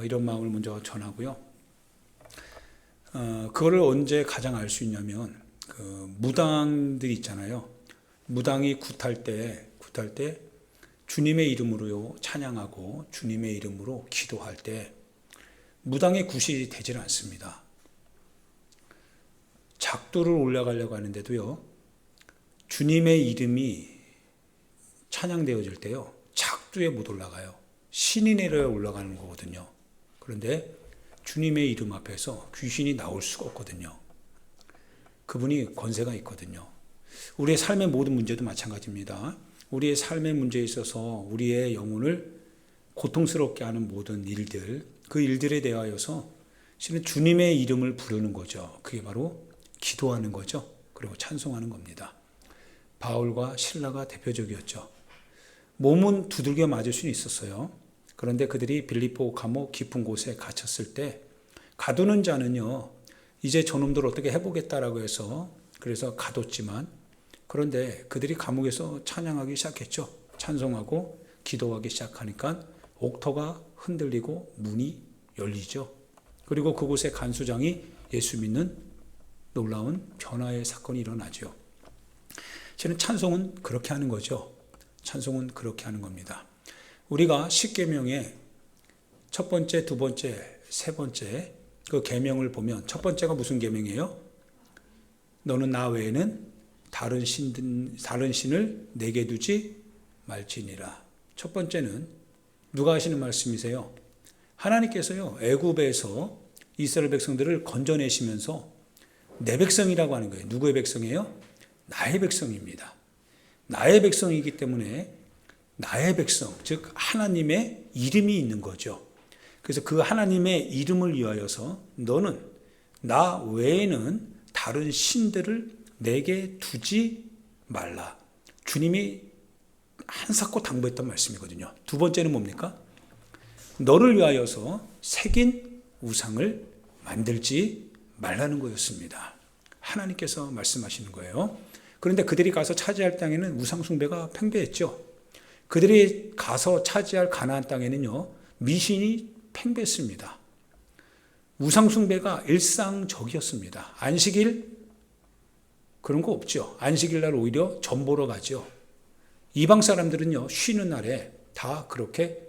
이런 마음을 먼저 전하고요. 그거를 언제 가장 알 수 있냐면 무당들이 있잖아요. 무당이 굿할 때 주님의 이름으로요 찬양하고 주님의 이름으로 기도할 때 무당의 굿이 되지는 않습니다. 작두를 올라가려고 하는데도요 주님의 이름이 찬양되어질 때요 작두에 못 올라가요. 신이 내려야 올라가는 거거든요. 그런데 주님의 이름 앞에서 귀신이 나올 수가 없거든요. 그분이 권세가 있거든요. 우리의 삶의 모든 문제도 마찬가지입니다. 우리의 삶의 문제에 있어서 우리의 영혼을 고통스럽게 하는 모든 일들, 그 일들에 대하여서 실은 주님의 이름을 부르는 거죠. 그게 바로 기도하는 거죠. 그리고 찬송하는 겁니다. 바울과 실라가 대표적이었죠. 몸은 두들겨 맞을 수는 있었어요. 그런데 그들이 빌립보 감옥 깊은 곳에 갇혔을 때 가두는 자는요 이제 저놈들 어떻게 해보겠다라고 해서 그래서 가뒀지만 그런데 그들이 감옥에서 찬양하기 시작했죠. 찬송하고 기도하기 시작하니까 옥토가 흔들리고 문이 열리죠. 그리고 그곳에 간수장이 예수 믿는 놀라운 변화의 사건이 일어나죠. 저는 찬송은 그렇게 하는 거죠. 찬송은 그렇게 하는 겁니다. 우리가 십계명의 첫 번째, 두 번째, 세 번째 그 계명을 보면 첫 번째가 무슨 계명이에요? 너는 나 외에는 다른 신을 내게 두지 말지니라. 첫 번째는 누가 하시는 말씀이세요? 하나님께서요 애굽에서 이스라엘 백성들을 건져내시면서 내 백성이라고 하는 거예요. 누구의 백성이에요? 나의 백성입니다. 나의 백성이기 때문에 나의 백성, 즉 하나님의 이름이 있는 거죠. 그래서 그 하나님의 이름을 위하여서 너는 나 외에는 다른 신들을 내게 두지 말라. 주님이 한사코 당부했던 말씀이거든요. 두 번째는 뭡니까? 너를 위하여서 새긴 우상을 만들지 말라는 거였습니다. 하나님께서 말씀하시는 거예요. 그런데 그들이 가서 차지할 땅에는 우상 숭배가 팽배했죠. 그들이 가서 차지할 가나안 땅에는요 미신이 팽배했습니다. 우상 숭배가 일상적이었습니다. 안식일 그런 거 없죠. 안식일 날 오히려 전 보러 가죠. 이방 사람들은요 쉬는 날에 다 그렇게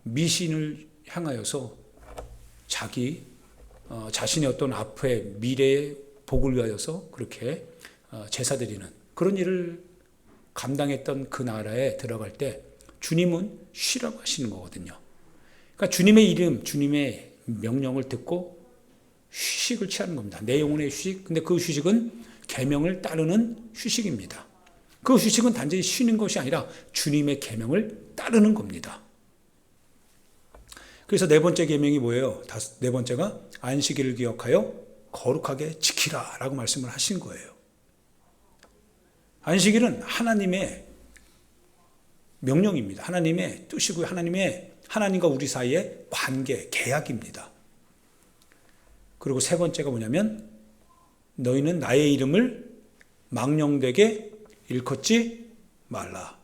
미신을 향하여서 자신의 어떤 앞의 미래의 복을 위하여서 그렇게 제사 드리는 그런 일을 감당했던 그 나라에 들어갈 때 주님은 쉬라고 하시는 거거든요. 그러니까 주님의 이름, 주님의 명령을 듣고 휴식을 취하는 겁니다. 내 영혼의 휴식. 근데 그 휴식은 계명을 따르는 휴식입니다. 그 휴식은 단지 쉬는 것이 아니라 주님의 계명을 따르는 겁니다. 그래서 네 번째 계명이 뭐예요? 네 번째가 안식일을 기억하여 거룩하게 지키라 라고 말씀을 하신 거예요. 안식일은 하나님의 명령입니다. 하나님의 뜻이고요. 하나님과 우리 사이의 관계, 계약입니다. 그리고 세 번째가 뭐냐면 너희는 나의 이름을 망령되게 일컫지 말라.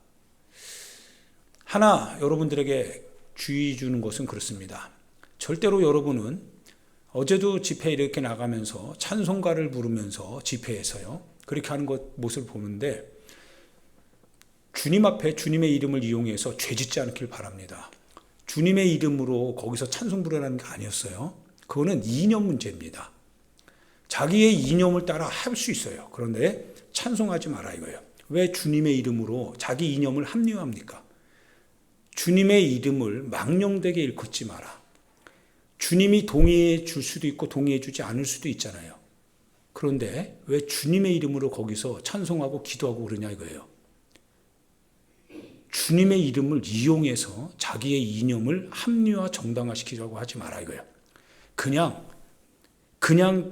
하나 여러분들에게 주의 주는 것은 그렇습니다. 절대로 여러분은 어제도 집회에 이렇게 나가면서 찬송가를 부르면서 집회에서요 그렇게 하는 모습을 보는데 주님 앞에 주님의 이름을 이용해서 죄짓지 않길 바랍니다. 주님의 이름으로 거기서 찬송 부르라는 게 아니었어요. 그거는 이념 문제입니다. 자기의 이념을 따라 할 수 있어요. 그런데 찬송하지 마라 이거예요. 왜 주님의 이름으로 자기 이념을 합리화합니까? 주님의 이름을 망령되게 일컫지 마라. 주님이 동의해 줄 수도 있고 동의해 주지 않을 수도 있잖아요. 그런데 왜 주님의 이름으로 거기서 찬송하고 기도하고 그러냐 이거예요. 주님의 이름을 이용해서 자기의 이념을 합리화 정당화시키려고 하지 마라 이거예요. 그냥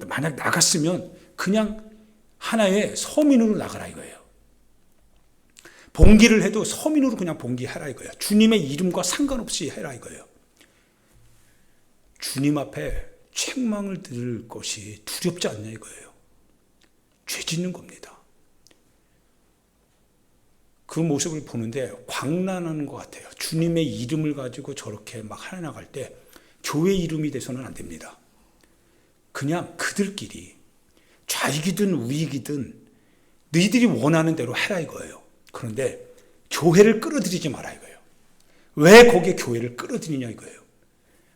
만약 나갔으면 그냥 하나의 서민으로 나가라 이거예요. 봉기를 해도 서민으로 그냥 봉기하라 이거예요. 주님의 이름과 상관없이 해라 이거예요. 주님 앞에 책망을 들을 것이 두렵지 않냐 이거예요. 죄 짓는 겁니다. 그 모습을 보는데 광란하는 것 같아요. 주님의 이름을 가지고 저렇게 막 하나나갈 때 교회 이름이 돼서는 안 됩니다. 그냥 그들끼리 좌익이든 우익이든 너희들이 원하는 대로 해라 이거예요. 그런데 교회를 끌어들이지 마라 이거예요. 왜 거기에 교회를 끌어들이냐 이거예요.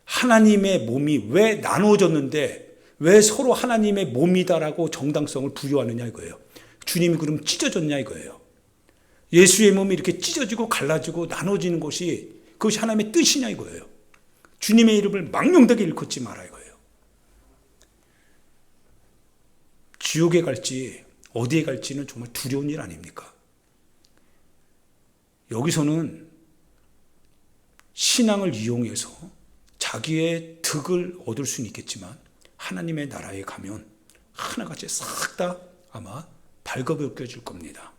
하나님의 몸이 왜 나누어졌는데 왜 서로 하나님의 몸이다라고 정당성을 부여하느냐 이거예요. 주님이 그럼 찢어졌냐 이거예요. 예수의 몸이 이렇게 찢어지고 갈라지고 나눠지는 것이 그것이 하나님의 뜻이냐 이거예요. 주님의 이름을 망령되게 일컫지 마라 이거예요. 지옥에 갈지 어디에 갈지는 정말 두려운 일 아닙니까? 여기서는 신앙을 이용해서 자기의 득을 얻을 수는 있겠지만 하나님의 나라에 가면 하나같이 싹 다 아마 발버둥껴질 겁니다.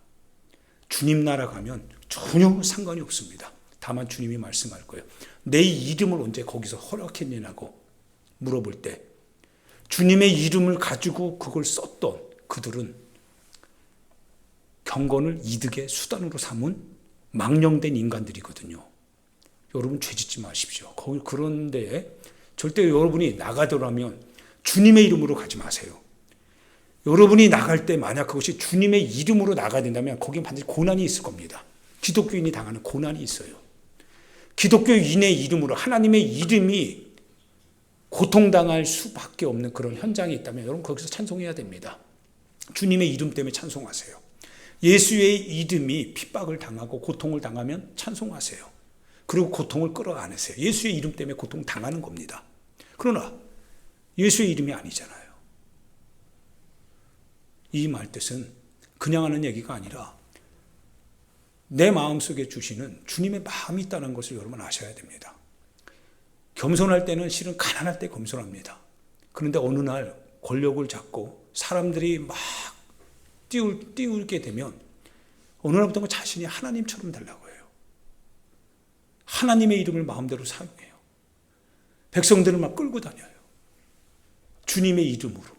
주님 나라 가면 전혀 상관이 없습니다. 다만 주님이 말씀할 거예요. 내 이름을 언제 거기서 허락했냐고 물어볼 때 주님의 이름을 가지고 그걸 썼던 그들은 경건을 이득의 수단으로 삼은 망령된 인간들이거든요. 여러분 죄짓지 마십시오. 그런데 절대 여러분이 나가더라면 주님의 이름으로 가지 마세요. 여러분이 나갈 때 만약 그것이 주님의 이름으로 나가야 된다면 거기에 반드시 고난이 있을 겁니다. 기독교인이 당하는 고난이 있어요. 기독교인의 이름으로 하나님의 이름이 고통당할 수밖에 없는 그런 현장이 있다면 여러분 거기서 찬송해야 됩니다. 주님의 이름 때문에 찬송하세요. 예수의 이름이 핍박을 당하고 고통을 당하면 찬송하세요. 그리고 고통을 끌어안으세요. 예수의 이름 때문에 고통 당하는 겁니다. 그러나 예수의 이름이 아니잖아요. 이 말뜻은 그냥 하는 얘기가 아니라 내 마음속에 주시는 주님의 마음이 있다는 것을 여러분 아셔야 됩니다. 겸손할 때는 실은 가난할 때 겸손합니다. 그런데 어느 날 권력을 잡고 사람들이 막 띄우게 되면 어느 날부터 자신이 하나님처럼 되려고 해요. 하나님의 이름을 마음대로 사용해요. 백성들을 막 끌고 다녀요. 주님의 이름으로.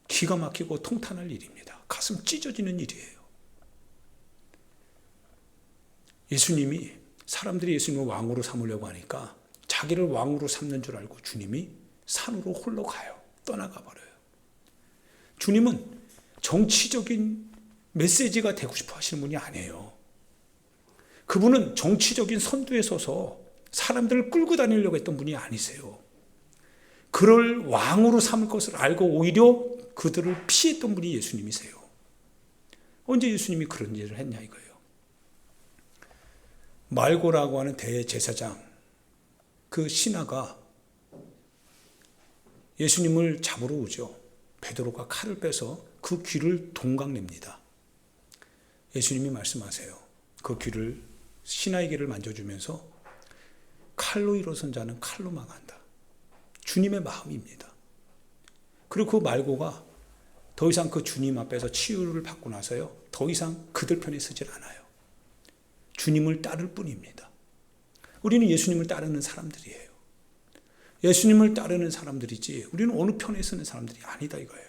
기가 막히고 통탄할 일입니다. 가슴 찢어지는 일이에요. 예수님이 사람들이 예수님을 왕으로 삼으려고 하니까 자기를 왕으로 삼는 줄 알고 주님이 산으로 홀로 가요. 떠나가 버려요. 주님은 정치적인 메시지가 되고 싶어 하시는 분이 아니에요. 그분은 정치적인 선두에 서서 사람들을 끌고 다니려고 했던 분이 아니세요. 그를 왕으로 삼을 것을 알고 오히려 그들을 피했던 분이 예수님이세요. 언제 예수님이 그런 일을 했냐 이거예요. 말고라고 하는 대제사장 그 신하가 예수님을 잡으러 오죠. 베드로가 칼을 빼서 그 귀를 동강냅니다. 예수님이 말씀하세요. 그 귀를 신하의 귀를 만져주면서 칼로 일어선 자는 칼로 망한다. 주님의 마음입니다. 그리고 그 말고가 더 이상 그 주님 앞에서 치유를 받고 나서요. 더 이상 그들 편에 서질 않아요. 주님을 따를 뿐입니다. 우리는 예수님을 따르는 사람들이에요. 예수님을 따르는 사람들이지 우리는 어느 편에 서는 사람들이 아니다 이거예요.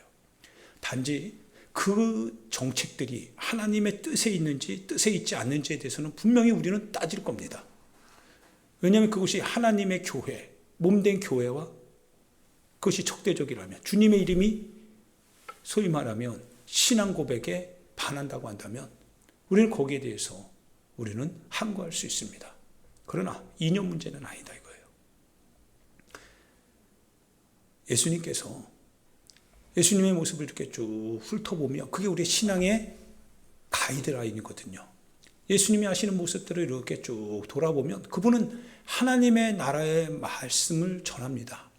단지 그 정책들이 하나님의 뜻에 있는지 뜻에 있지 않는지에 대해서는 분명히 우리는 따질 겁니다. 왜냐하면 그것이 하나님의 교회, 몸된 교회와 그것이 적대적이라면 주님의 이름이 소위 말하면 신앙 고백에 반한다고 한다면 우리는 거기에 대해서 우리는 항거할 수 있습니다. 그러나 이념 문제는 아니다 이거예요. 예수님께서 예수님의 모습을 이렇게 쭉 훑어보면 그게 우리의 신앙의 가이드라인이거든요. 예수님이 하시는 모습들을 이렇게 쭉 돌아보면 그분은 하나님의 나라의 말씀을 전합니다.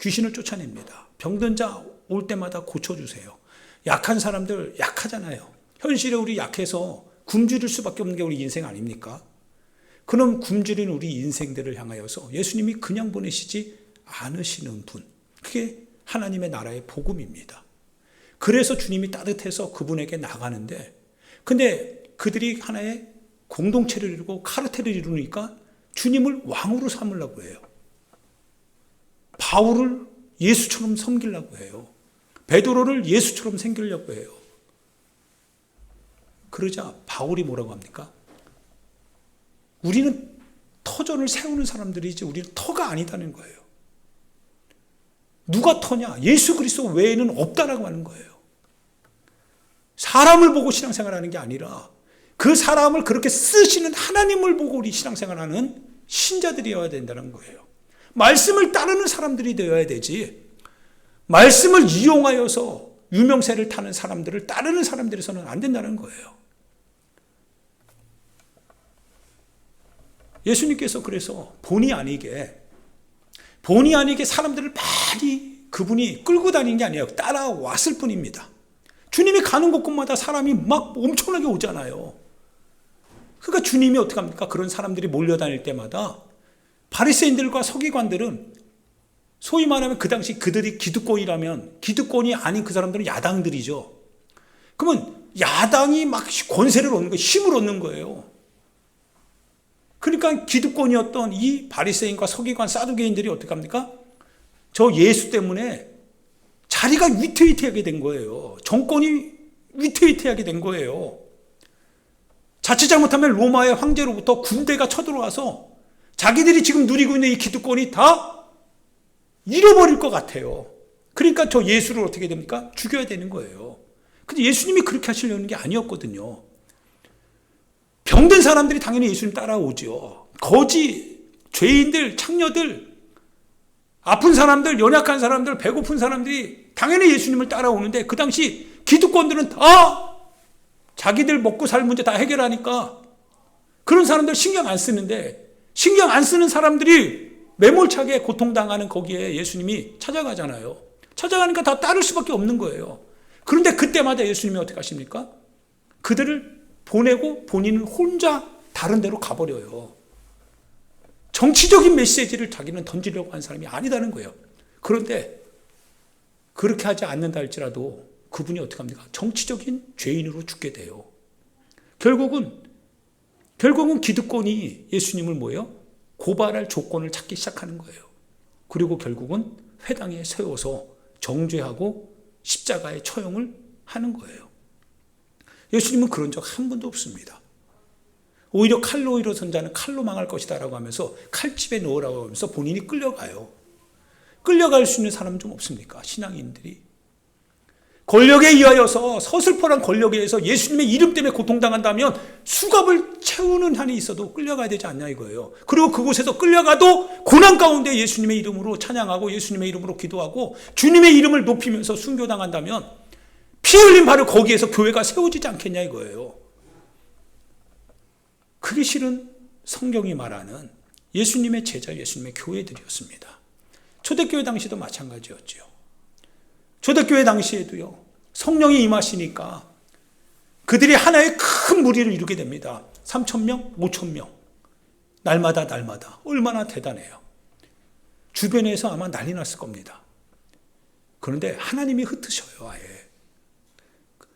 귀신을 쫓아냅니다. 병든 자 올 때마다 고쳐주세요. 약한 사람들 약하잖아요. 현실에 우리 약해서 굶주릴 수밖에 없는 게 우리 인생 아닙니까? 그럼 굶주린 우리 인생들을 향하여서 예수님이 그냥 보내시지 않으시는 분. 그게 하나님의 나라의 복음입니다. 그래서 주님이 따뜻해서 그분에게 나가는데 근데 그들이 하나의 공동체를 이루고 카르텔을 이루니까 주님을 왕으로 삼으려고 해요. 바울을 예수처럼 섬기려고 해요. 베드로를 예수처럼 섬기려고 해요. 그러자 바울이 뭐라고 합니까? 우리는 터전을 세우는 사람들이지 우리는 터가 아니다는 거예요. 누가 터냐? 예수 그리스도 외에는 없다라고 하는 거예요. 사람을 보고 신앙생활하는 게 아니라 그 사람을 그렇게 쓰시는 하나님을 보고 우리 신앙생활하는 신자들이어야 된다는 거예요. 말씀을 따르는 사람들이 되어야 되지, 말씀을 이용하여서 유명세를 타는 사람들을 따르는 사람들에서는 안 된다는 거예요. 예수님께서 그래서 본의 아니게 사람들을 많이 그분이 끌고 다니는 게 아니에요. 따라왔을 뿐입니다. 주님이 가는 곳곳마다 사람이 막 엄청나게 오잖아요. 그러니까 주님이 어떻게 합니까? 그런 사람들이 몰려다닐 때마다 바리새인들과 서기관들은 소위 말하면 그 당시 그들이 기득권이라면, 기득권이 아닌 그 사람들은 야당들이죠. 그러면 야당이 막 권세를 얻는 거예요. 힘을 얻는 거예요. 그러니까 기득권이었던 이 바리새인과 서기관 사두개인들이 어떻게 합니까? 저 예수 때문에 자리가 위태위태하게 된 거예요. 정권이 위태위태하게 된 거예요. 자칫 잘못하면 로마의 황제로부터 군대가 쳐들어와서 자기들이 지금 누리고 있는 이 기득권이 다 잃어버릴 것 같아요. 그러니까 저 예수를 어떻게 됩니까? 죽여야 되는 거예요. 근데 예수님이 그렇게 하시려는 게 아니었거든요. 병든 사람들이 당연히 예수님 따라오죠. 거지, 죄인들, 창녀들, 아픈 사람들, 연약한 사람들, 배고픈 사람들이 당연히 예수님을 따라오는데 그 당시 기득권들은 다 자기들 먹고 살 문제 다 해결하니까 그런 사람들 신경 안 쓰는데, 신경 안 쓰는 사람들이 매몰차게 고통당하는 거기에 예수님이 찾아가잖아요. 찾아가니까 다 따를 수밖에 없는 거예요. 그런데 그때마다 예수님이 어떻게 하십니까? 그들을 보내고 본인은 혼자 다른 데로 가버려요. 정치적인 메시지를 자기는 던지려고 한 사람이 아니다는 거예요. 그런데 그렇게 하지 않는다 할지라도 그분이 어떻게 합니까? 정치적인 죄인으로 죽게 돼요. 결국은 기득권이 예수님을 뭐예요? 고발할 조건을 찾기 시작하는 거예요. 그리고 결국은 회당에 세워서 정죄하고 십자가에 처형을 하는 거예요. 예수님은 그런 적 한 번도 없습니다. 오히려 칼로 일어선 자는 칼로 망할 것이다 라고 하면서 칼집에 넣으라고 하면서 본인이 끌려가요. 끌려갈 수 있는 사람은 좀 없습니까? 신앙인들이. 권력에 의하여서, 서슬퍼런 권력에 의해서 예수님의 이름 때문에 고통당한다면 수갑을 채우는 한이 있어도 끌려가야 되지 않냐 이거예요. 그리고 그곳에서 끌려가도 고난 가운데 예수님의 이름으로 찬양하고 예수님의 이름으로 기도하고 주님의 이름을 높이면서 순교당한다면 피 흘린 바로 거기에서 교회가 세워지지 않겠냐 이거예요. 그게 실은 성경이 말하는 예수님의 제자, 예수님의 교회들이었습니다. 초대교회 당시도 마찬가지였죠. 초대교회 당시에도요, 성령이 임하시니까 그들이 하나의 큰 무리를 이루게 됩니다. 3,000명, 5,000명. 날마다 얼마나 대단해요. 주변에서 아마 난리 났을 겁니다. 그런데 하나님이 흩으셔요, 아예.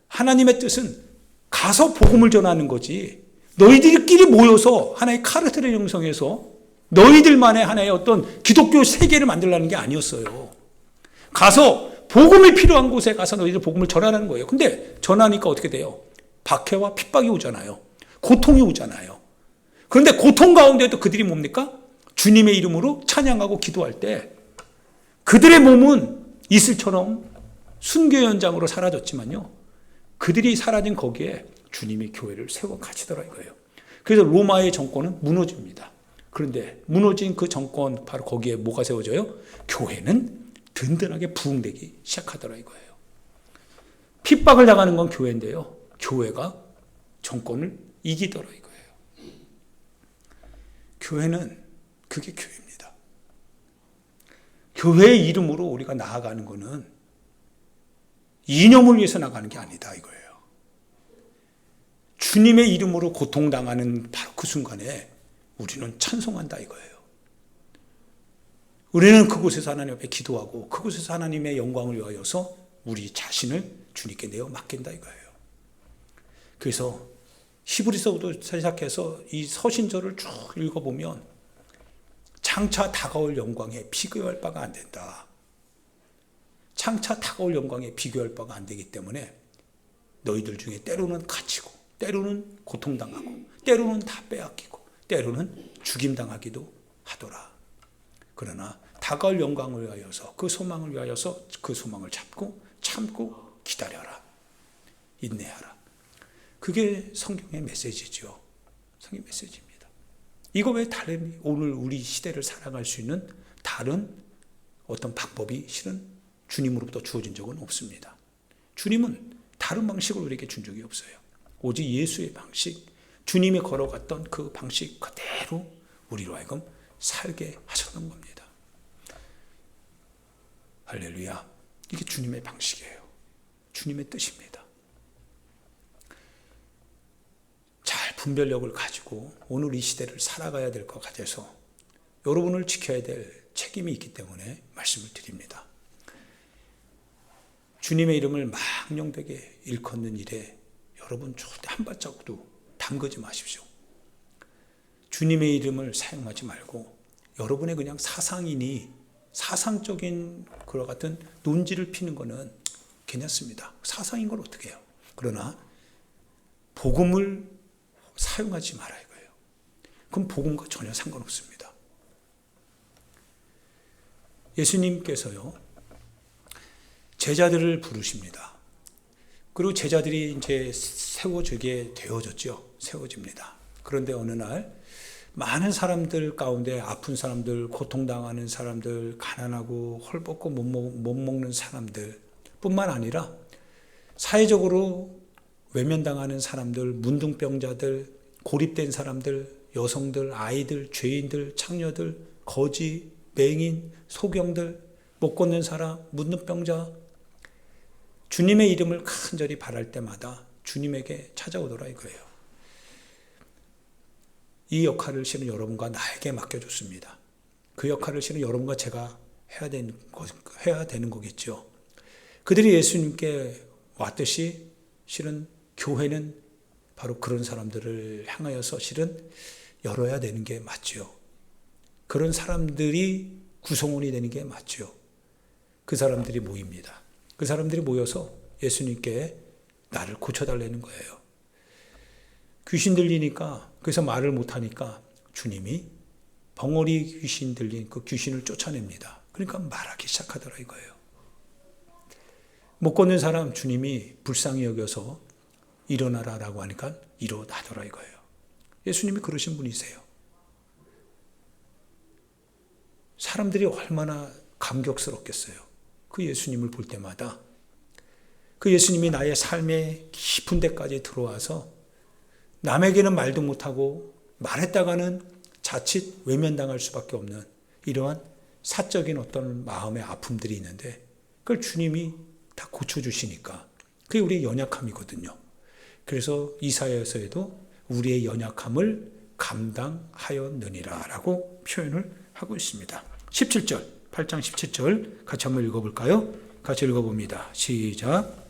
하나님의 뜻은 가서 복음을 전하는 거지, 너희들끼리 모여서 하나의 카르텔을 형성해서 너희들만의 하나의 어떤 기독교 세계를 만들라는 게 아니었어요. 가서 복음이 필요한 곳에 가서 너희들 복음을 전하라는 거예요. 근데 전하니까 어떻게 돼요? 박해와 핍박이 오잖아요. 고통이 오잖아요. 그런데 고통 가운데도 그들이 뭡니까? 주님의 이름으로 찬양하고 기도할 때 그들의 몸은 이슬처럼 순교 현장으로 사라졌지만요, 그들이 사라진 거기에 주님이 교회를 세워 가시더라 이거예요. 그래서 로마의 정권은 무너집니다. 그런데 무너진 그 정권, 바로 거기에 뭐가 세워져요? 교회는 든든하게 부흥되기 시작하더라 이거예요. 핍박을 당하는 건 교회인데요, 교회가 정권을 이기더라 이거예요. 교회는 그게 교회입니다. 교회의 이름으로 우리가 나아가는 거는 이념을 위해서 나가는 게 아니다 이거예요. 주님의 이름으로 고통당하는 바로 그 순간에 우리는 찬송한다 이거예요. 우리는 그곳에서 하나님 앞에 기도하고 그곳에서 하나님의 영광을 위하여서 우리 자신을 주님께 내어 맡긴다 이거예요. 그래서 히브리서부터 시작해서 이 서신서를 쭉 읽어보면 장차 다가올 영광에 비교할 바가 안 된다. 장차 다가올 영광에 비교할 바가 안 되기 때문에 너희들 중에 때로는 갇히고 때로는 고통당하고 때로는 다 빼앗기고 때로는 죽임당하기도 하더라. 그러나 다가올 영광을 위하여서 그 소망을 위하여서 그 소망을 잡고 참고 기다려라. 인내하라. 그게 성경의 메시지죠. 성경의 메시지입니다. 이거 외에 다른 오늘 우리 시대를 살아갈 수 있는 다른 어떤 방법이 실은 주님으로부터 주어진 적은 없습니다. 주님은 다른 방식을 우리에게 준 적이 없어요. 오직 예수의 방식, 주님이 걸어갔던 그 방식 그대로 우리로 하여금 살게 하셨던 겁니다. 할렐루야. 이게 주님의 방식이에요. 주님의 뜻입니다. 잘 분별력을 가지고 오늘 이 시대를 살아가야 될 것 같아서 여러분을 지켜야 될 책임이 있기 때문에 말씀을 드립니다. 주님의 이름을 망령되게 일컫는 일에 여러분 절대 한 발자국도 담그지 마십시오. 주님의 이름을 사용하지 말고 여러분의 그냥 사상이니 사상적인 그와 같은 논지를 피는 것은 괜찮습니다. 사상인 걸 어떻게 해요? 그러나 복음을 사용하지 말아야 해요. 그럼 복음과 전혀 상관없습니다. 예수님께서요, 제자들을 부르십니다. 그리고 제자들이 이제 세워지게 되어졌죠. 세워집니다. 그런데 어느 날 많은 사람들 가운데 아픈 사람들, 고통당하는 사람들, 가난하고 헐벗고 못 먹는 사람들 뿐만 아니라 사회적으로 외면당하는 사람들, 문둥병자들, 고립된 사람들, 여성들, 아이들, 죄인들, 창녀들, 거지, 맹인, 소경들, 못 걷는 사람, 문둥병자, 주님의 이름을 간절히 바랄 때마다 주님에게 찾아오더라 이거예요. 이 역할을 실은 여러분과 나에게 맡겨줬습니다. 그 역할을 실은 여러분과 제가 해야 되는 거겠죠. 그들이 예수님께 왔듯이 실은 교회는 바로 그런 사람들을 향하여서 실은 열어야 되는 게 맞죠. 그런 사람들이 구성원이 되는 게 맞죠. 그 사람들이 모입니다. 그 사람들이 모여서 예수님께 나를 고쳐달라는 거예요. 귀신 들리니까, 그래서 말을 못하니까 주님이 벙어리 귀신 들린 그 귀신을 쫓아냅니다. 그러니까 말하기 시작하더라 이거예요. 못 걷는 사람 주님이 불쌍히 여겨서 일어나라라고 하니까 일어나더라 이거예요. 예수님이 그러신 분이세요. 사람들이 얼마나 감격스럽겠어요. 그 예수님을 볼 때마다 그 예수님이 나의 삶의 깊은 데까지 들어와서 남에게는 말도 못하고 말했다가는 자칫 외면당할 수밖에 없는 이러한 사적인 어떤 마음의 아픔들이 있는데 그걸 주님이 다 고쳐주시니까 그게 우리의 연약함이거든요. 그래서 이사야서에도 우리의 연약함을 감당하였느니라 라고 표현을 하고 있습니다. 17절, 8장 17절 같이 한번 읽어볼까요? 같이 읽어봅니다. 시작.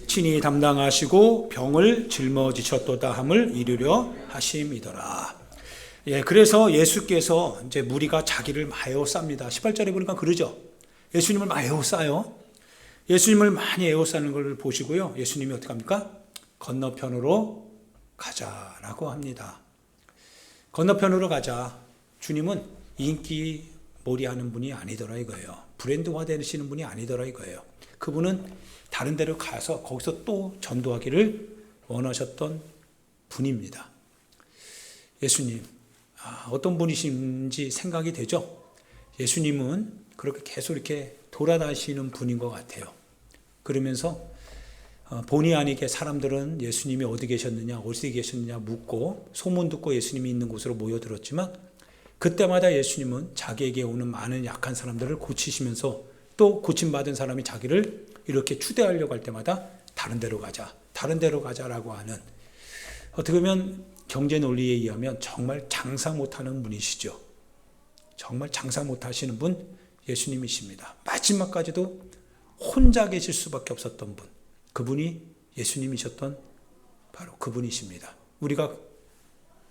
친히 담당하시고 병을 짊어지셨도다 함을 이루려 하심이더라. 예, 그래서 예수께서 이제 무리가 자기를 마에어 쌉니다. 18절에 보니까 그러죠. 예수님을 마에어 싸요. 예수님을 많이 에워싸는 걸 보시고요. 예수님이 어떻게 합니까? 건너편으로 가자라고 합니다. 건너편으로 가자. 주님은 인기 몰이하는 분이 아니더라 이거예요. 브랜드화 되시는 분이 아니더라 이거예요. 그분은 다른 데로 가서 거기서 또 전도하기를 원하셨던 분입니다. 예수님, 어떤 분이신지 생각이 되죠? 예수님은 그렇게 계속 이렇게 돌아다니시는 분인 것 같아요. 그러면서 본의 아니게 사람들은 예수님이 어디 계셨느냐, 어디 계셨느냐 묻고 소문 듣고 예수님이 있는 곳으로 모여들었지만 그때마다 예수님은 자기에게 오는 많은 약한 사람들을 고치시면서 또 고침받은 사람이 자기를 이렇게 추대하려고 할 때마다 다른 데로 가자, 다른 데로 가자라고 하는 어떻게 보면 경제 논리에 의하면 정말 장사 못하는 분이시죠. 정말 장사 못하시는 분 예수님이십니다. 마지막까지도 혼자 계실 수밖에 없었던 분, 그분이 예수님이셨던 바로 그분이십니다. 우리가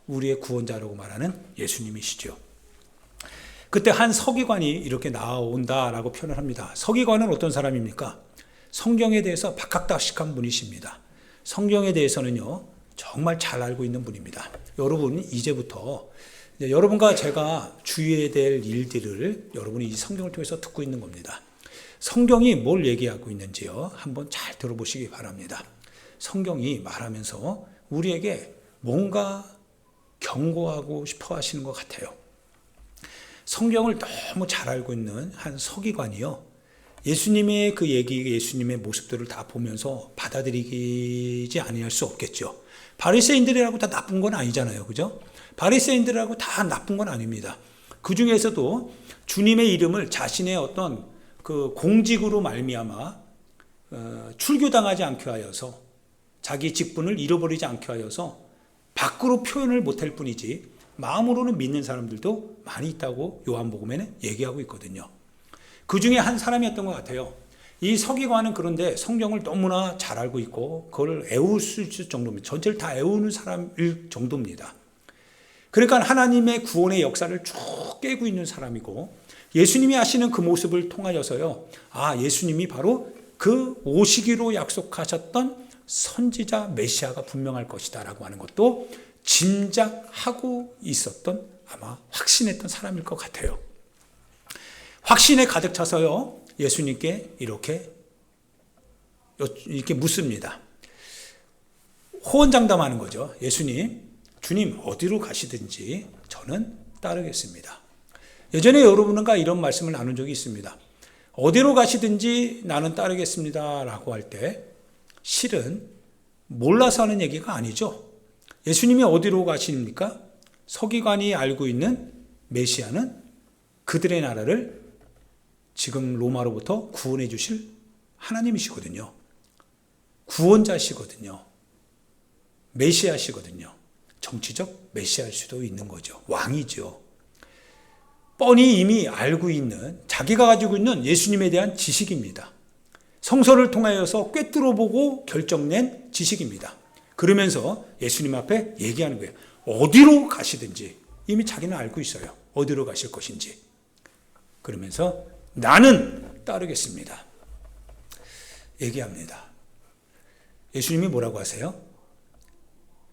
우리의 구원자라고 말하는 예수님이시죠. 그때 한 서기관이 이렇게 나온다라고 표현을 합니다. 서기관은 어떤 사람입니까? 성경에 대해서 박학다식한 분이십니다. 성경에 대해서는요, 정말 잘 알고 있는 분입니다. 여러분, 이제부터 여러분과 제가 주의해야 될 일들을 여러분이 이 성경을 통해서 듣고 있는 겁니다. 성경이 뭘 얘기하고 있는지요, 한번 잘 들어보시기 바랍니다. 성경이 말하면서 우리에게 뭔가 경고하고 싶어 하시는 것 같아요. 성경을 너무 잘 알고 있는 한 서기관이요, 예수님의 그 얘기, 예수님의 모습들을 다 보면서 받아들이지 아니할 수 없겠죠. 바리새인들이라고 다 나쁜 건 아니잖아요. 그죠? 바리새인들이라고 다 나쁜 건 아닙니다. 그 중에서도 주님의 이름을 자신의 어떤 그 공직으로 말미암아 출교당하지 않게 하여서, 자기 직분을 잃어버리지 않게 하여서 밖으로 표현을 못할 뿐이지 마음으로는 믿는 사람들도 많이 있다고 요한복음에는 얘기하고 있거든요. 그 중에 한 사람이었던 것 같아요. 이 서기관은 그런데 성경을 너무나 잘 알고 있고 그걸 애울 수 있을 정도입니다. 전체를 다 애우는 사람일 정도입니다. 그러니까 하나님의 구원의 역사를 쭉 깨고 있는 사람이고, 예수님이 하시는 그 모습을 통하여서요, 아, 예수님이 바로 그 오시기로 약속하셨던 선지자 메시아가 분명할 것이다 라고 하는 것도 짐작하고 있었던, 아마 확신했던 사람일 것 같아요. 확신에 가득 차서요, 예수님께 이렇게 묻습니다. 호언장담하는 거죠. 예수님, 주님 어디로 가시든지 저는 따르겠습니다. 예전에 여러분과 이런 말씀을 나눈 적이 있습니다. 어디로 가시든지 나는 따르겠습니다 라고 할 때 실은 몰라서 하는 얘기가 아니죠. 예수님이 어디로 가십니까? 서기관이 알고 있는 메시아는 그들의 나라를 지금 로마로부터 구원해 주실 하나님이시거든요. 구원자시거든요. 메시아시거든요. 정치적 메시아일 수도 있는 거죠. 왕이죠. 뻔히 이미 알고 있는, 자기가 가지고 있는 예수님에 대한 지식입니다. 성서를 통하여서 꿰뚫어보고 결정낸 지식입니다. 그러면서 예수님 앞에 얘기하는 거예요. 어디로 가시든지 이미 자기는 알고 있어요. 어디로 가실 것인지. 그러면서 나는 따르겠습니다. 얘기합니다. 예수님이 뭐라고 하세요?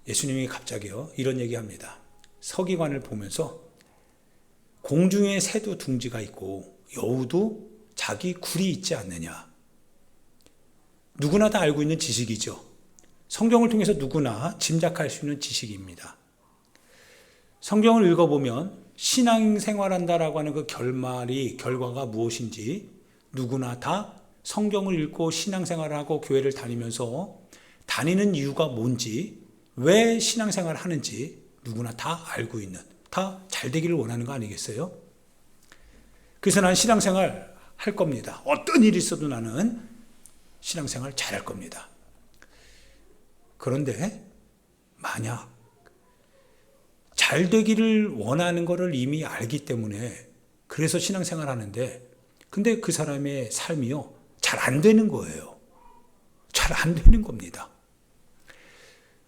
예수님이 갑자기요, 이런 얘기합니다. 서기관을 보면서 공중에 새도 둥지가 있고 여우도 자기 굴이 있지 않느냐. 누구나 다 알고 있는 지식이죠. 성경을 통해서 누구나 짐작할 수 있는 지식입니다. 성경을 읽어보면 신앙생활한다라고 하는 그 결과가 무엇인지 누구나 다 성경을 읽고 신앙생활을 하고 교회를 다니면서 다니는 이유가 뭔지, 왜 신앙생활을 하는지 누구나 다 알고 있는, 다 잘되기를 원하는 거 아니겠어요? 그래서 난 신앙생활 할 겁니다. 어떤 일이 있어도 나는 신앙생활 잘할 겁니다. 그런데 만약 잘되기를 원하는 것을 이미 알기 때문에 그래서 신앙생활 하는데, 근데 그 사람의 삶이요, 잘 안 되는 거예요. 잘 안 되는 겁니다.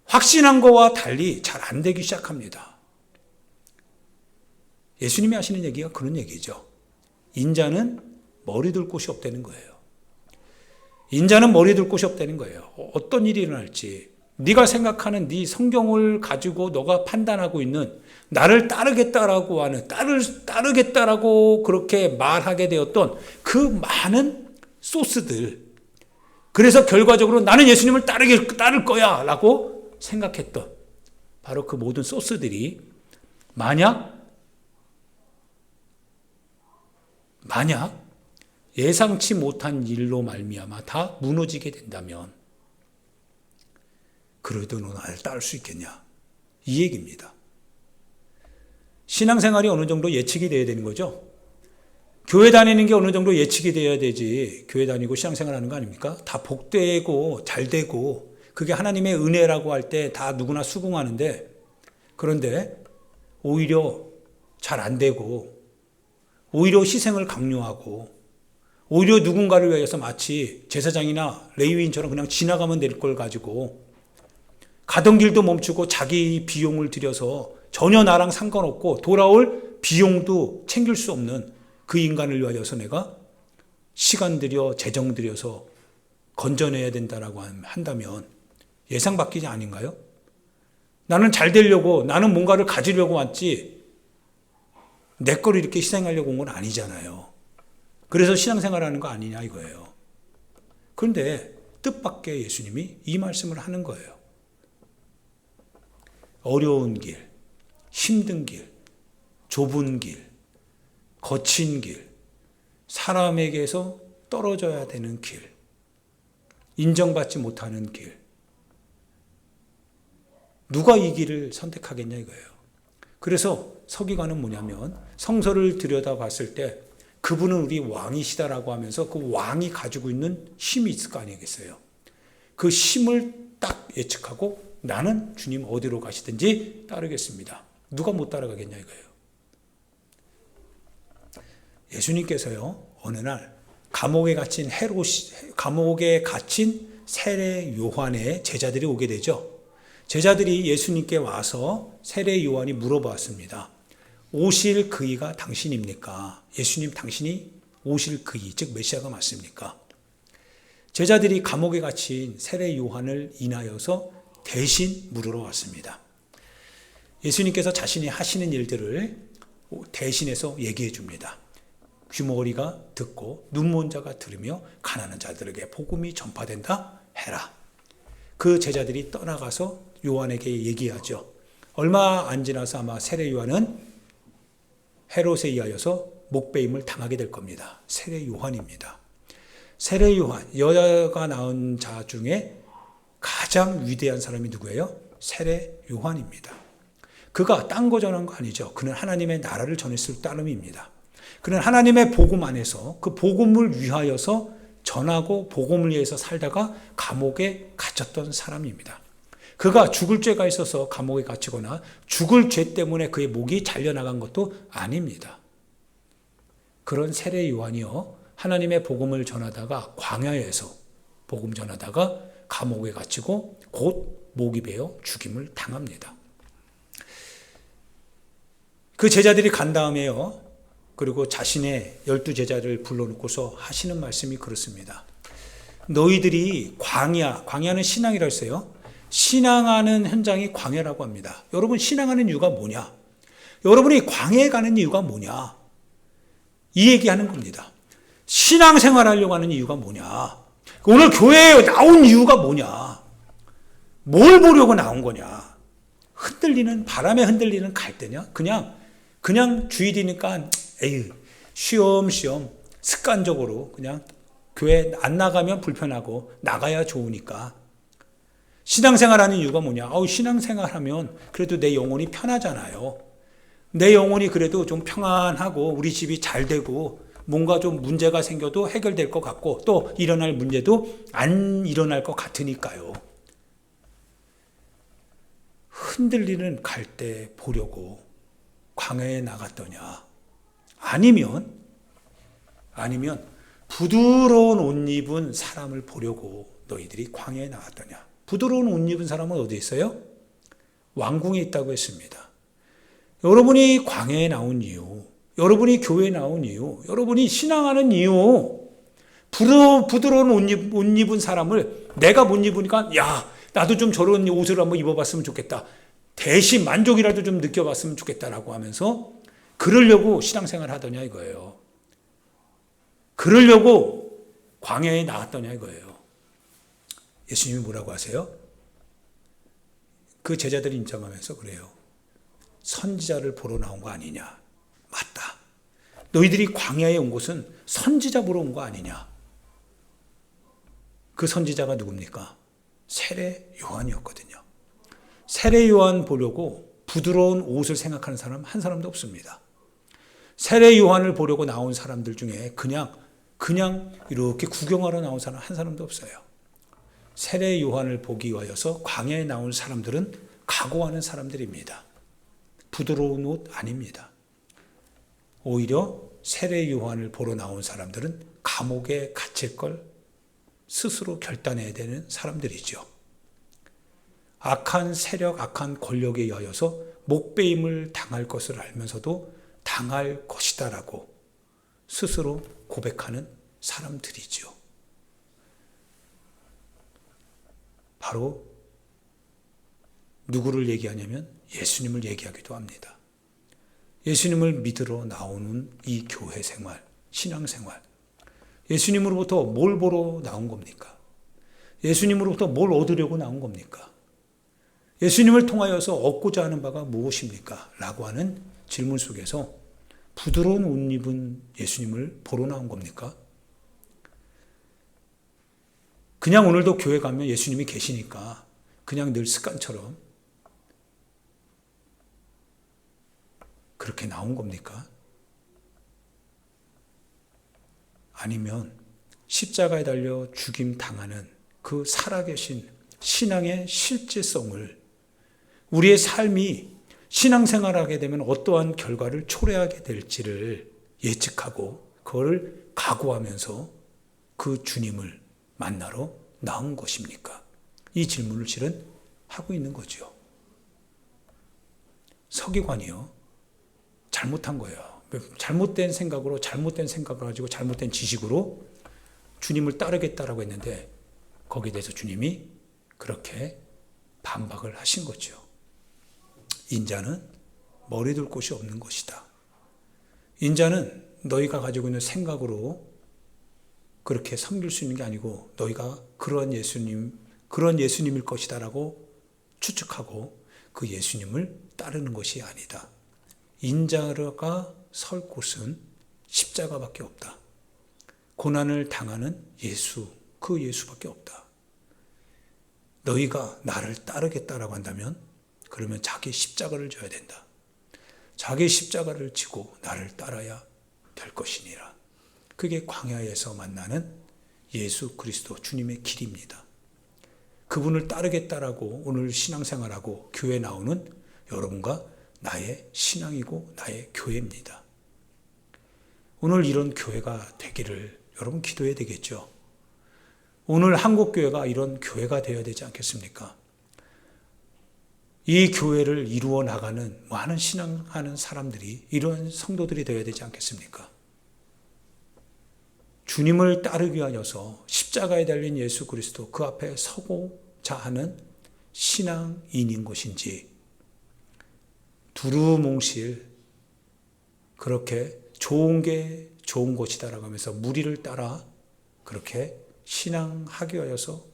확신한 거와 달리 잘 안 되기 시작합니다. 예수님이 하시는 얘기가 그런 얘기죠. 인자는 머리 둘 곳이 없다는 거예요. 인자는 머리 둘 곳이 없다는 거예요. 어떤 일이 일어날지, 네가 생각하는 네 성경을 가지고 너가 판단하고 있는, 나를 따르겠다라고 하는, 따르겠다라고 그렇게 말하게 되었던 그 많은 소스들, 그래서 결과적으로 나는 예수님을 따를 거야 라고 생각했던 바로 그 모든 소스들이 만약 예상치 못한 일로 말미암아 다 무너지게 된다면, 그래도 너 나를 따를 수 있겠냐, 이 얘기입니다. 신앙생활이 어느 정도 예측이 돼야 되는 거죠. 교회 다니는 게 어느 정도 예측이 돼야 되지, 교회 다니고 신앙생활 하는 거 아닙니까? 다 복되고 잘되고 그게 하나님의 은혜라고 할 때 다 누구나 수긍하는데, 그런데 오히려 잘 안 되고, 오히려 희생을 강요하고, 오히려 누군가를 위해서 마치 제사장이나 레위인처럼 그냥 지나가면 될 걸 가지고 가던 길도 멈추고 자기 비용을 들여서 전혀 나랑 상관없고 돌아올 비용도 챙길 수 없는 그 인간을 위하여서 내가 시간 들여 재정 들여서 건져내야 된다라고 한다면 예상밖이지 아닌가요? 나는 잘 되려고, 나는 뭔가를 가지려고 왔지 내 거를 이렇게 희생하려고 온 건 아니잖아요. 그래서 신앙생활하는 거 아니냐 이거예요. 그런데 뜻밖의 예수님이 이 말씀을 하는 거예요. 어려운 길, 힘든 길, 좁은 길, 거친 길, 사람에게서 떨어져야 되는 길, 인정받지 못하는 길. 누가 이 길을 선택하겠냐 이거예요. 그래서 서기관은 뭐냐면 성서를 들여다봤을 때 그분은 우리 왕이시다라고 하면서 그 왕이 가지고 있는 힘이 있을 거 아니겠어요. 그 힘을 딱 예측하고 나는 주님 어디로 가시든지 따르겠습니다. 누가 못 따라가겠냐 이거예요. 예수님께서요 어느 날 감옥에 갇힌 세례 요한의 제자들이 오게 되죠. 제자들이 예수님께 와서 세례 요한이 물어봤습니다. 오실 그이가 당신입니까? 예수님 당신이 오실 그이 즉 메시아가 맞습니까? 제자들이 감옥에 갇힌 세례 요한을 인하여서 대신 물으러 왔습니다. 예수님께서 자신이 하시는 일들을 대신해서 얘기해 줍니다. 귀머거리가 듣고 눈먼 자가 들으며 가난한 자들에게 복음이 전파된다 해라. 그 제자들이 떠나가서 요한에게 얘기하죠. 얼마 안 지나서 아마 세례 요한은 헤롯에 의하여서 목베임을 당하게 될 겁니다. 세례 요한입니다. 세례 요한, 여자가 낳은 자 중에 가장 위대한 사람이 누구예요? 세례 요한입니다. 그가 딴 거 전한 거 아니죠. 그는 하나님의 나라를 전했을 따름입니다. 그는 하나님의 복음 안에서 그 복음을 위하여서 전하고 복음을 위해서 살다가 감옥에 갇혔던 사람입니다. 그가 죽을 죄가 있어서 감옥에 갇히거나 죽을 죄 때문에 그의 목이 잘려나간 것도 아닙니다. 그런 세례 요한이요 하나님의 복음을 전하다가 광야에서 복음 전하다가 감옥에 갇히고 곧 목이 베어 죽임을 당합니다. 그 제자들이 간 다음에요 그리고 자신의 12제자를 불러놓고서 하시는 말씀이 그렇습니다. 너희들이 광야는 신앙이라고 했어요. 신앙하는 현장이 광야라고 합니다. 여러분 신앙하는 이유가 뭐냐? 여러분이 광야에 가는 이유가 뭐냐? 이 얘기하는 겁니다. 신앙생활 하려고 하는 이유가 뭐냐? 오늘 교회에 나온 이유가 뭐냐? 뭘 보려고 나온 거냐? 바람에 흔들리는 갈대냐? 그냥 주일이니까 에휴, 쉬엄쉬엄 습관적으로 그냥 교회 안 나가면 불편하고 나가야 좋으니까. 신앙생활하는 이유가 뭐냐? 신앙생활하면 그래도 내 영혼이 편하잖아요. 내 영혼이 그래도 좀 평안하고 우리 집이 잘 되고 뭔가 좀 문제가 생겨도 해결될 것 같고 또 일어날 문제도 안 일어날 것 같으니까요. 흔들리는 갈대 보려고 광야에 나갔더냐? 아니면 부드러운 옷 입은 사람을 보려고 너희들이 광야에 나갔더냐? 부드러운 옷 입은 사람은 어디 있어요? 왕궁에 있다고 했습니다. 여러분이 광야에 나온 이유, 여러분이 교회에 나온 이유, 여러분이 신앙하는 이유, 부드러운 옷 입은 사람을 내가 못 입으니까 야 나도 좀 저런 옷을 한번 입어봤으면 좋겠다. 대신 만족이라도 좀 느껴봤으면 좋겠다라고 하면서 그러려고 신앙생활 하더냐 이거예요. 그러려고 광야에 나갔더냐 이거예요. 예수님이 뭐라고 하세요? 그 제자들이 인정하면서 그래요. 선지자를 보러 나온 거 아니냐. 맞다. 너희들이 광야에 온 곳은 선지자 보러 온 거 아니냐. 그 선지자가 누굽니까? 세례 요한이었거든요. 세례 요한 보려고 부드러운 옷을 생각하는 사람 한 사람도 없습니다. 세례 요한을 보려고 나온 사람들 중에 그냥 이렇게 구경하러 나온 사람 한 사람도 없어요. 세례 요한을 보기 위하여서 광야에 나온 사람들은 각오하는 사람들입니다. 부드러운 옷 아닙니다. 오히려 세례 요한을 보러 나온 사람들은 감옥에 갇힐 걸 스스로 결단해야 되는 사람들이죠. 악한 세력, 악한 권력에 의하여서 목베임을 당할 것을 알면서도 당할 것이다라고 스스로 고백하는 사람들이죠. 바로 누구를 얘기하냐면 예수님을 얘기하기도 합니다. 예수님을 믿으러 나오는 이 교회 생활, 신앙생활. 예수님으로부터 뭘 보러 나온 겁니까? 예수님으로부터 뭘 얻으려고 나온 겁니까? 예수님을 통하여서 얻고자 하는 바가 무엇입니까? 라고 하는 질문 속에서 부드러운 옷 입은 예수님을 보러 나온 겁니까? 그냥 오늘도 교회 가면 예수님이 계시니까 그냥 늘 습관처럼 그렇게 나온 겁니까? 아니면 십자가에 달려 죽임 당하는 그 살아계신 신앙의 실제성을 우리의 삶이 신앙생활하게 되면 어떠한 결과를 초래하게 될지를 예측하고 그걸 각오하면서 그 주님을 만나러 나온 것입니까? 이 질문을 실은 하고 있는 거죠. 서기관이요. 잘못한 거예요. 잘못된 생각을 가지고 잘못된 지식으로 주님을 따르겠다라고 했는데 거기에 대해서 주님이 그렇게 반박을 하신 거죠. 인자는 머리 둘 곳이 없는 것이다. 인자는 너희가 가지고 있는 생각으로 그렇게 섬길 수 있는 게 아니고 너희가 그런 예수님일 것이다라고 추측하고 그 예수님을 따르는 것이 아니다. 인자가 설 곳은 십자가밖에 없다. 고난을 당하는 예수, 그 예수밖에 없다. 너희가 나를 따르겠다라고 한다면 그러면 자기 십자가를 져야 된다. 자기 십자가를 지고 나를 따라야 될 것이니라. 그게 광야에서 만나는 예수 그리스도 주님의 길입니다. 그분을 따르겠다라고 오늘 신앙생활하고 교회 나오는 여러분과 나의 신앙이고 나의 교회입니다. 오늘 이런 교회가 되기를 여러분 기도해야 되겠죠. 오늘 한국교회가 이런 교회가 되어야 되지 않겠습니까? 이 교회를 이루어 나가는 많은 신앙하는 사람들이 이런 성도들이 되어야 되지 않겠습니까? 주님을 따르기 위하여서 십자가에 달린 예수 그리스도 그 앞에 서고자 하는 신앙인인 것인지 두루뭉실 그렇게 좋은 게 좋은 것이다라고 하면서 무리를 따라 그렇게 신앙하기 위하여서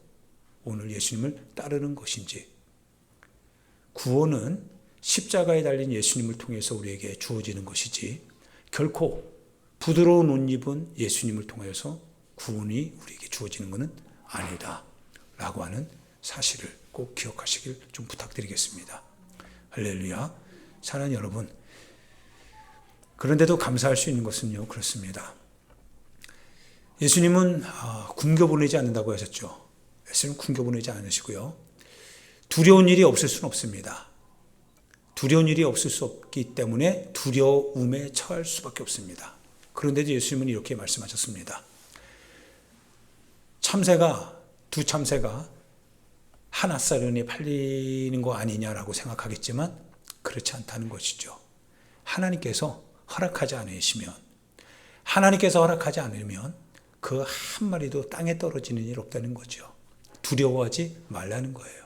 오늘 예수님을 따르는 것인지 구원은 십자가에 달린 예수님을 통해서 우리에게 주어지는 것이지 결코 부드러운 옷 입은 예수님을 통하여서 구원이 우리에게 주어지는 것은 아니다 라고 하는 사실을 꼭 기억하시길 좀 부탁드리겠습니다. 할렐루야. 사랑하는 여러분, 그런데도 감사할 수 있는 것은요 그렇습니다. 예수님은 굶겨보내지 않는다고 하셨죠. 예수님은 굶겨보내지 않으시고요. 두려운 일이 없을 수는 없습니다. 두려운 일이 없을 수 없기 때문에 두려움에 처할 수밖에 없습니다. 그런데도 예수님은 이렇게 말씀하셨습니다. 두 참새가 한 앗사른에 팔리는 거 아니냐라고 생각하겠지만 그렇지 않다는 것이죠. 하나님께서 허락하지 않으시면 그 한 마리도 땅에 떨어지는 일 없다는 거죠. 두려워하지 말라는 거예요.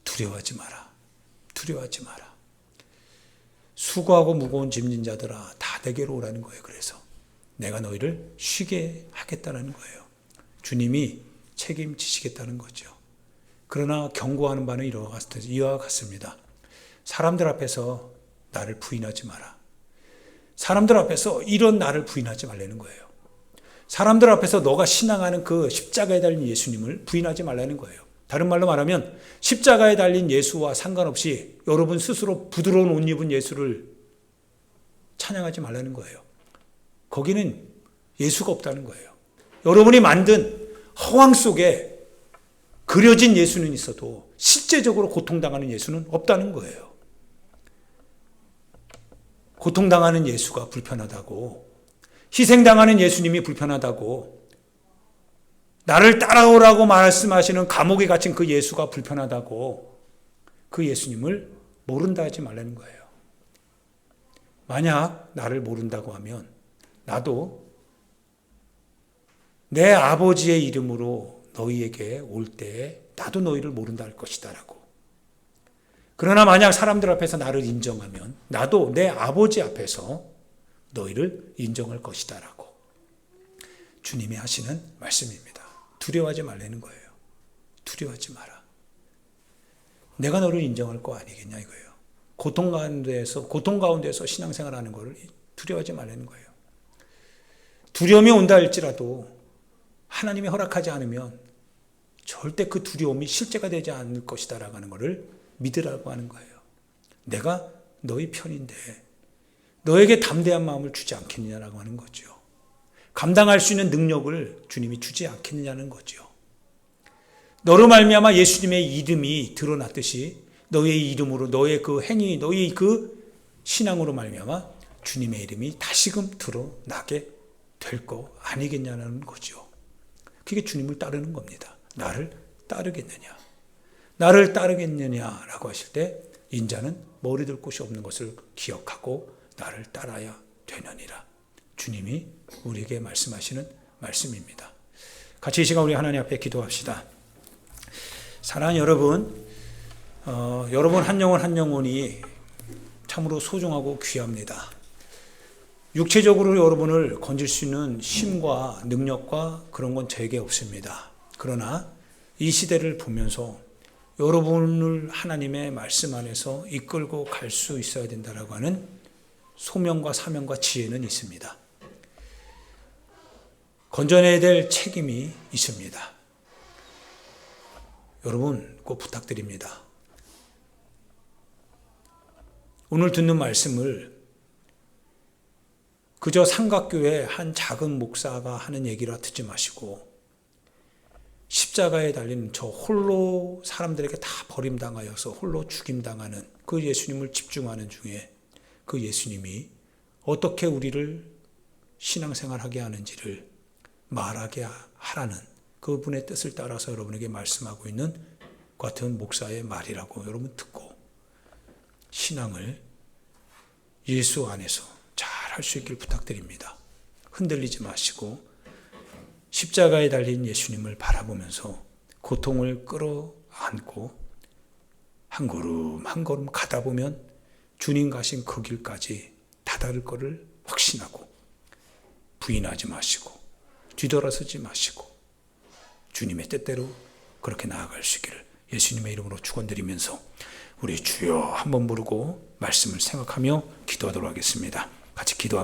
두려워하지 마라. 수고하고 무거운 짐진 자들아 다 내게로 오라는 거예요. 그래서 내가 너희를 쉬게 하겠다는 거예요. 주님이 책임지시겠다는 거죠. 그러나 경고하는 바는 이와 같습니다. 사람들 앞에서 나를 부인하지 마라. 사람들 앞에서 이런 나를 부인하지 말라는 거예요. 사람들 앞에서 너가 신앙하는 그 십자가에 달린 예수님을 부인하지 말라는 거예요. 다른 말로 말하면 십자가에 달린 예수와 상관없이 여러분 스스로 부드러운 옷 입은 예수를 찬양하지 말라는 거예요. 거기는 예수가 없다는 거예요. 여러분이 만든 허황 속에 그려진 예수는 있어도 실제적으로 고통당하는 예수는 없다는 거예요. 고통당하는 예수가 불편하다고, 희생당하는 예수님이 불편하다고, 나를 따라오라고 말씀하시는 감옥에 갇힌 그 예수가 불편하다고 그 예수님을 모른다 하지 말라는 거예요. 만약 나를 모른다고 하면 나도 내 아버지의 이름으로 너희에게 올 때에 나도 너희를 모른다 할 것이다 라고. 그러나 만약 사람들 앞에서 나를 인정하면 나도 내 아버지 앞에서 너희를 인정할 것이다 라고. 주님이 하시는 말씀입니다. 두려워하지 말라는 거예요. 두려워하지 마라. 내가 너를 인정할 거 아니겠냐 이거예요. 고통 가운데서 신앙생활하는 거를 두려워하지 말라는 거예요. 두려움이 온다 할지라도 하나님이 허락하지 않으면 절대 그 두려움이 실제가 되지 않을 것이다 라고 하는 것을 믿으라고 하는 거예요. 내가 너희 편인데 너에게 담대한 마음을 주지 않겠느냐라고 하는 거죠. 감당할 수 있는 능력을 주님이 주지 않겠느냐는 거죠. 너로 말미암아 예수님의 이름이 드러났듯이 너의 이름으로 너의 그 행위, 너의 그 신앙으로 말미암아 주님의 이름이 다시금 드러나게 될 거 아니겠냐는 거죠. 그게 주님을 따르는 겁니다. 나를 따르겠느냐. 나를 따르겠느냐라고 하실 때 인자는 머리 둘 곳이 없는 것을 기억하고 나를 따라야 되느니라. 주님이 우리에게 말씀하시는 말씀입니다. 같이 이 시간 우리 하나님 앞에 기도합시다. 사랑하는 여러분, 여러분 한 영혼 한 영혼이 참으로 소중하고 귀합니다. 육체적으로 여러분을 건질 수 있는 힘과 능력과 그런 건 제게 없습니다. 그러나 이 시대를 보면서 여러분을 하나님의 말씀 안에서 이끌고 갈 수 있어야 된다라고 하는 소명과 사명과 지혜는 있습니다. 건져내야 될 책임이 있습니다. 여러분 꼭 부탁드립니다. 오늘 듣는 말씀을 그저 삼각교회 한 작은 목사가 하는 얘기라 듣지 마시고 십자가에 달린 저 홀로 사람들에게 다 버림당하여서 홀로 죽임당하는 그 예수님을 집중하는 중에 그 예수님이 어떻게 우리를 신앙생활하게 하는지를 말하게 하라는 그분의 뜻을 따라서 여러분에게 말씀하고 있는 같은 목사의 말이라고 여러분 듣고 신앙을 예수 안에서 잘 할 수 있길 부탁드립니다. 흔들리지 마시고 십자가에 달린 예수님을 바라보면서 고통을 끌어안고 한 걸음 한 걸음 가다 보면 주님 가신 그 길까지 다다를 것을 확신하고 부인하지 마시고 뒤돌아서지 마시고 주님의 뜻대로 그렇게 나아갈 수 있기를 예수님의 이름으로 축원드리면서 우리 주여 한번 부르고 말씀을 생각하며 기도하도록 하겠습니다. 같이 기도합니다.